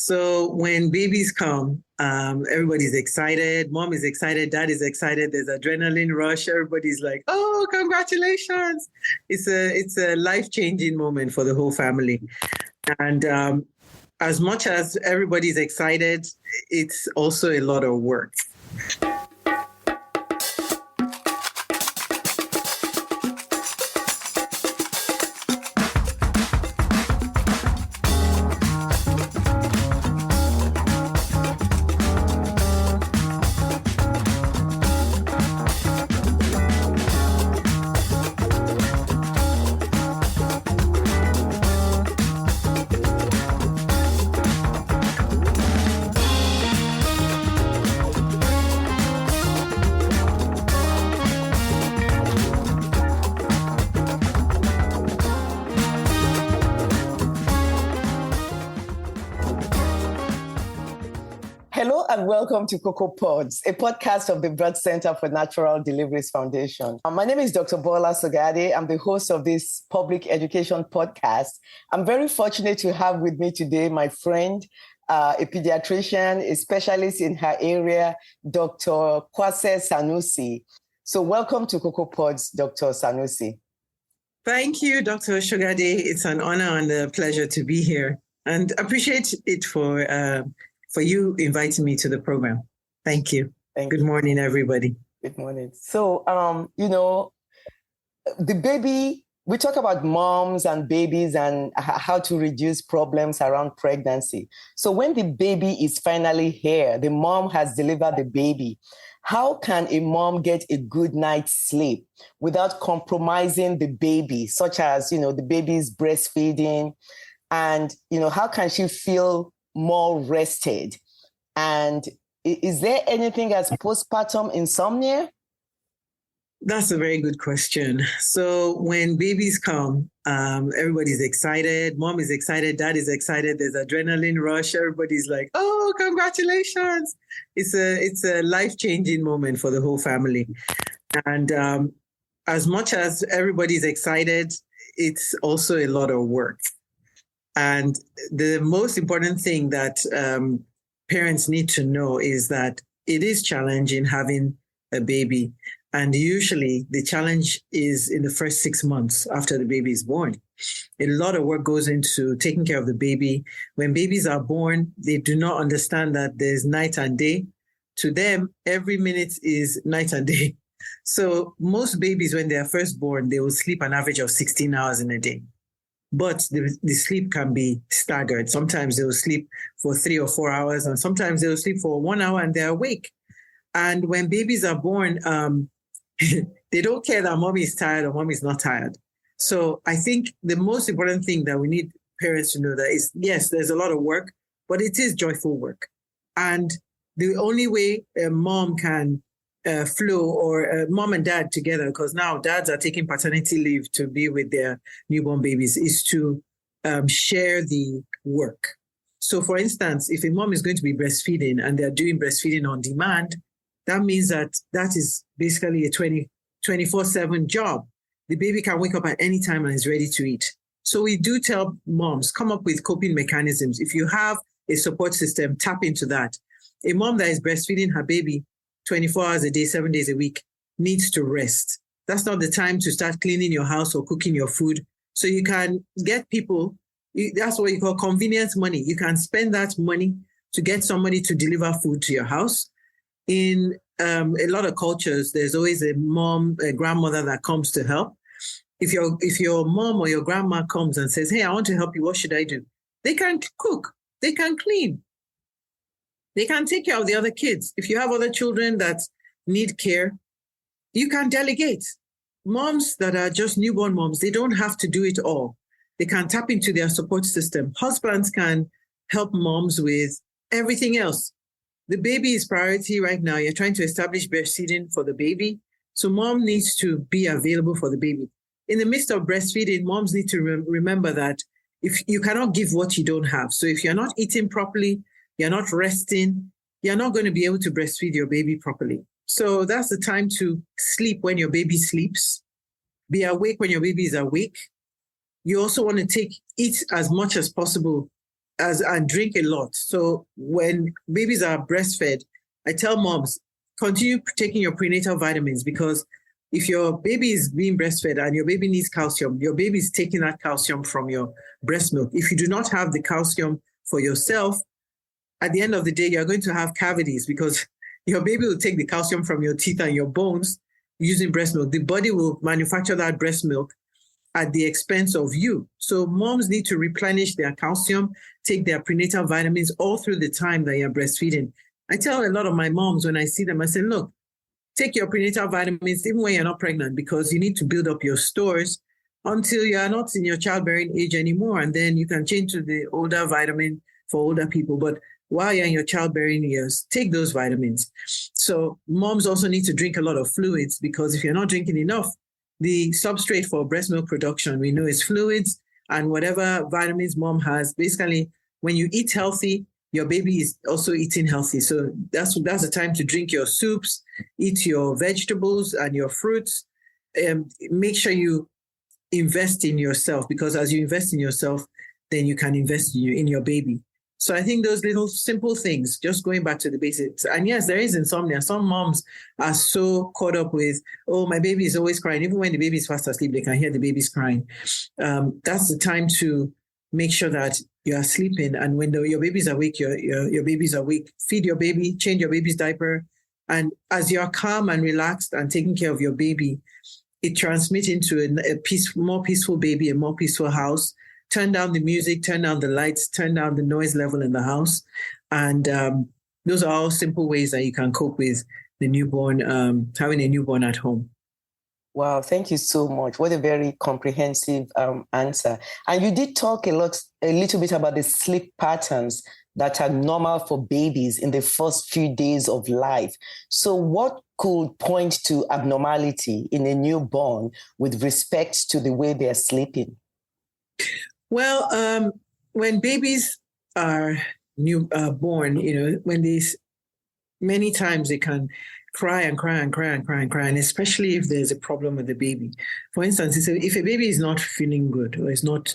So when babies come, everybody's excited. Mom is excited. Dad is excited. There's adrenaline rush. Everybody's like, "Oh, congratulations!" It's a life-changing moment for the whole family. And as much as everybody's excited, it's also a lot of work. Hello and welcome to Cocoa Pods, a podcast of the Broad Center for Natural Deliveries Foundation. My name is Dr. Bola Sogade. I'm the host of this public education podcast. I'm very fortunate to have with me today my friend, a pediatrician, a specialist in her area, Dr. Ekuase Sanusi. So welcome to Cocoa Pods, Dr. Sanusi. Thank you, Dr. Sogade. It's an honor and a pleasure to be here, and appreciate it for you inviting me to the program. Thank you. Good morning, everybody. Good morning. So, the baby, we talk about moms and babies and how to reduce problems around pregnancy. So when the baby is finally here, the mom has delivered the baby, how can a mom get a good night's sleep without compromising the baby, such as, the baby's breastfeeding? And, how can she feel more rested? And is there anything as postpartum insomnia? That's a very good question. So when babies come, everybody's excited. Mom is excited. Dad is excited. There's adrenaline rush. Everybody's like, "Oh, congratulations!" It's a life-changing moment for the whole family. And as much as everybody's excited, it's also a lot of work. And the most important thing that parents need to know is that it is challenging having a baby. And usually the challenge is in the first 6 months after the baby is born. A lot of work goes into taking care of the baby. When babies are born, they do not understand that there's night and day. To them, every minute is night and day. So most babies, when they are first born, they will sleep an average of 16 hours in a day. But the sleep can be staggered. Sometimes they will sleep for 3 or 4 hours, and sometimes they will sleep for 1 hour and they're awake. And when babies are born, they don't care that mommy is tired or mommy is not tired. So I think the most important thing that we need parents to know that is, yes, there's a lot of work, but it is joyful work. And the only way a mom can flow, or mom and dad together, because now dads are taking paternity leave to be with their newborn babies, is to share the work. So for instance, if a mom is going to be breastfeeding and they're doing breastfeeding on demand, that means that is basically a 24/7 job. The baby can wake up at any time and is ready to eat. So we do tell moms, come up with coping mechanisms. If you have a support system, tap into that. A mom that is breastfeeding her baby 24 hours a day, 7 days a week, needs to rest. That's not the time to start cleaning your house or cooking your food. So you can get people, that's what you call convenience money. You can spend that money to get somebody to deliver food to your house. In a lot of cultures, there's always a grandmother that comes to help. If your mom or your grandma comes and says, "Hey, I want to help you, what should I do?" They can cook, they can clean, they can take care of the other kids. If you have other children that need care, you can delegate. Moms that are just newborn moms, they don't have to do it all. They can tap into their support system. Husbands can help moms with everything else. The baby is priority right now. You're trying to establish breastfeeding for the baby. So mom needs to be available for the baby. In the midst of breastfeeding, moms need to remember that if you cannot give what you don't have. So if you're not eating properly, you're not resting, you're not going to be able to breastfeed your baby properly. So that's the time to sleep when your baby sleeps. Be awake when your baby is awake. You also want to eat as much as possible and drink a lot. So when babies are breastfed, I tell moms, continue taking your prenatal vitamins, because if your baby is being breastfed and your baby needs calcium, your baby is taking that calcium from your breast milk. If you do not have the calcium for yourself, at the end of the day, you're going to have cavities, because your baby will take the calcium from your teeth and your bones using breast milk. The body will manufacture that breast milk at the expense of you. So moms need to replenish their calcium, take their prenatal vitamins all through the time that you're breastfeeding. I tell a lot of my moms when I see them, I say, look, take your prenatal vitamins even when you're not pregnant, because you need to build up your stores until you are not in your childbearing age anymore. And then you can change to the older vitamin for older people. But while you're in your childbearing years, take those vitamins. So moms also need to drink a lot of fluids, because if you're not drinking enough, the substrate for breast milk production, we know, is fluids, and whatever vitamins mom has. Basically, when you eat healthy, your baby is also eating healthy. So that's the time to drink your soups, eat your vegetables and your fruits. Make sure you invest in yourself, because as you invest in yourself, then you can invest in your baby. So I think those little simple things, just going back to the basics. And yes, there is insomnia. Some moms are so caught up with, oh, my baby is always crying. Even when the baby is fast asleep, they can hear the baby's crying. That's the time to make sure that you are sleeping. And when your baby's awake, your baby's awake. Feed your baby, change your baby's diaper. And as you're calm and relaxed and taking care of your baby, it transmits into a more peaceful baby, a more peaceful house. Turn down the music, turn down the lights, turn down the noise level in the house. And those are all simple ways that you can cope with the newborn, having a newborn at home. Wow, thank you so much. What a very comprehensive answer. And you did talk a little bit about the sleep patterns that are normal for babies in the first few days of life. So what could point to abnormality in a newborn with respect to the way they're sleeping? Well, when babies are born, many times they can cry and cry and cry and cry and cry, and especially if there's a problem with the baby. For instance, if a baby is not feeling good or is not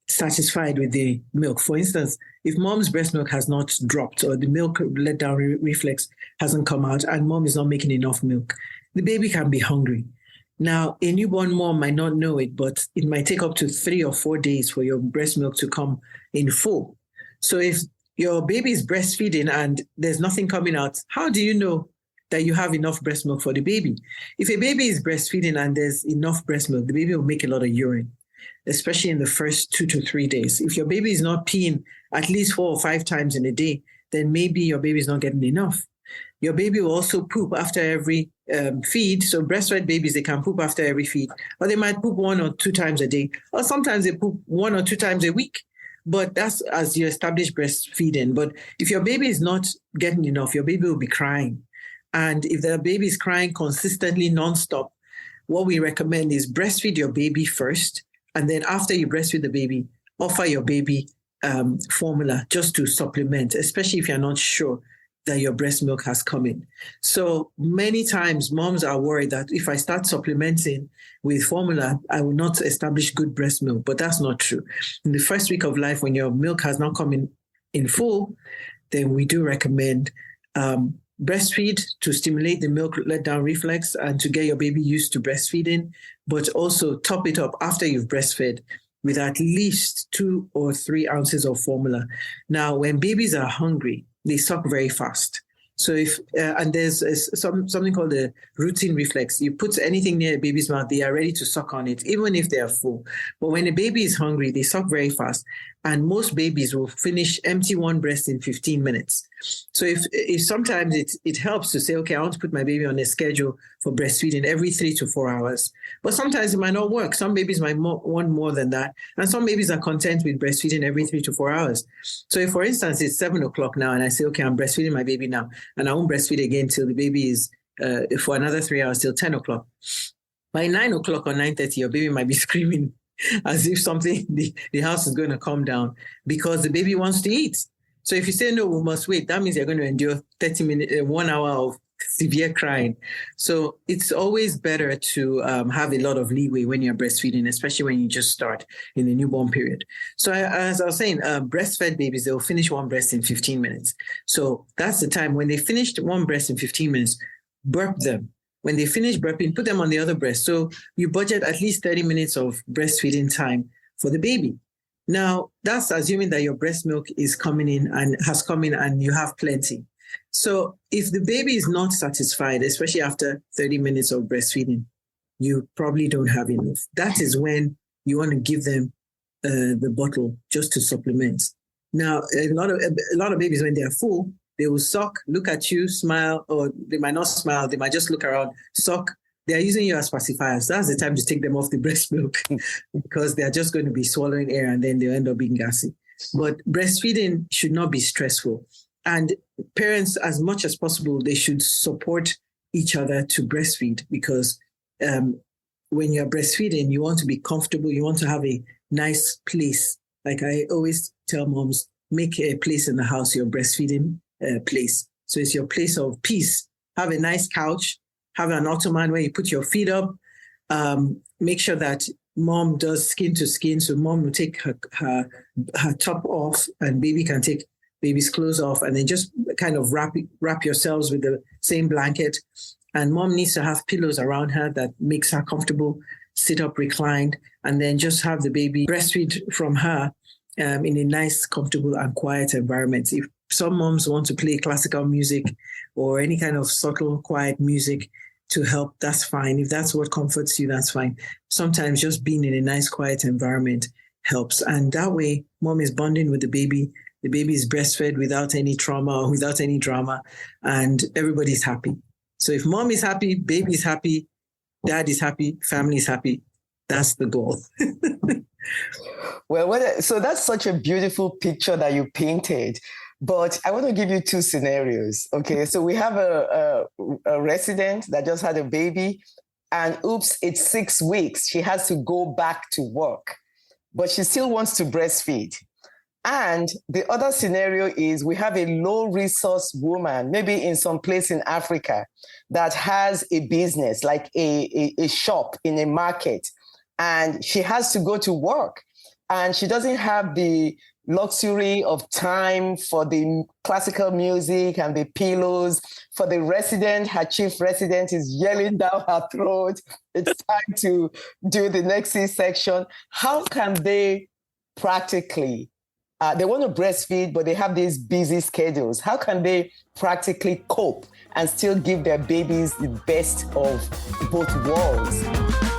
satisfied with the milk, for instance, if mom's breast milk has not dropped or the milk letdown reflex hasn't come out and mom is not making enough milk, the baby can be hungry. Now, a newborn mom might not know it, but it might take up to 3 or 4 days for your breast milk to come in full. So if your baby is breastfeeding and there's nothing coming out, how do you know that you have enough breast milk for the baby? If a baby is breastfeeding and there's enough breast milk, the baby will make a lot of urine, especially in the first 2 to 3 days. If your baby is not peeing at least 4 or 5 times in a day, then maybe your baby is not getting enough. Your baby will also poop after every feed. So breastfed babies, they can poop after every feed, or they might poop 1 or 2 times a day, or sometimes they poop 1 or 2 times a week. But that's as you establish breastfeeding. But if your baby is not getting enough, your baby will be crying. And if the baby is crying consistently, nonstop, what we recommend is breastfeed your baby first. And then after you breastfeed the baby, offer your baby formula just to supplement, especially if you're not sure that your breast milk has come in. So many times moms are worried that if I start supplementing with formula, I will not establish good breast milk, but that's not true. In the first week of life, when your milk has not come in full, then we do recommend breastfeed to stimulate the milk letdown reflex and to get your baby used to breastfeeding, but also top it up after you've breastfed with at least 2 or 3 ounces of formula. Now, when babies are hungry, they suck very fast. So and there's something called the routine reflex. You put anything near a baby's mouth, they are ready to suck on it, even if they are full. But when a baby is hungry, they suck very fast. And most babies will empty one breast in 15 minutes. So if sometimes it helps to say, okay, I want to put my baby on a schedule for breastfeeding every 3 to 4 hours. But sometimes it might not work. Some babies might want more than that. And some babies are content with breastfeeding every 3 to 4 hours. So if, for instance, it's 7 o'clock now and I say, okay, I'm breastfeeding my baby now, and I won't breastfeed again till the baby is for another 3 hours till 10 o'clock. By 9 o'clock or 9:30, your baby might be screaming as if the house is going to come down because the baby wants to eat. So if you say, no, we must wait, that means you're going to endure 30 minutes, 1 hour of severe crying. So it's always better to have a lot of leeway when you're breastfeeding, especially when you just start in the newborn period. So as I was saying, breastfed babies, they'll finish one breast in 15 minutes. So that's the time when they finished one breast in 15 minutes, burp them. When they finish burping, put them on the other breast. So you budget at least 30 minutes of breastfeeding time for the baby. Now, that's assuming that your breast milk is coming in and has come in and you have plenty. So if the baby is not satisfied, especially after 30 minutes of breastfeeding, you probably don't have enough. That is when you want to give them the bottle just to supplement. Now, a lot of babies, when they're full, they will suck, look at you, smile, or they might not smile. They might just look around, suck. They're using you as pacifiers. That's the time to take them off the breast milk because they're just going to be swallowing air and then they'll end up being gassy. But breastfeeding should not be stressful. And parents, as much as possible, they should support each other to breastfeed because when you're breastfeeding, you want to be comfortable. You want to have a nice place. Like I always tell moms, make a place in the house your breastfeeding place. So it's your place of peace. Have a nice couch. Have an ottoman where you put your feet up. Make sure that mom does skin to skin. So mom will take her top off and baby can take baby's clothes off and then just kind of wrap yourselves with the same blanket. And mom needs to have pillows around her that makes her comfortable, sit up reclined, and then just have the baby breastfeed from her in a nice, comfortable and quiet environment. If some moms want to play classical music or any kind of subtle, quiet music to help, that's fine. If that's what comforts you, that's fine. Sometimes just being in a nice, quiet environment helps. And that way, mom is bonding with the baby is breastfed without any trauma or without any drama, and everybody's happy. So if mom is happy, baby is happy, dad is happy, family is happy, that's the goal. Well, so that's such a beautiful picture that you painted. But I want to give you two scenarios. Okay, so we have a resident that just had a baby, and oops, it's 6 weeks. She has to go back to work, but she still wants to breastfeed. And the other scenario is we have a low-resource woman, maybe in some place in Africa, that has a business, like a shop in a market, and she has to go to work. And she doesn't have the luxury of time for the classical music and the pillows. For the resident, her chief resident is yelling down her throat. It's time to do the next C-section. How can they practically, they want to breastfeed, but they have these busy schedules. How can they practically cope and still give their babies the best of both worlds?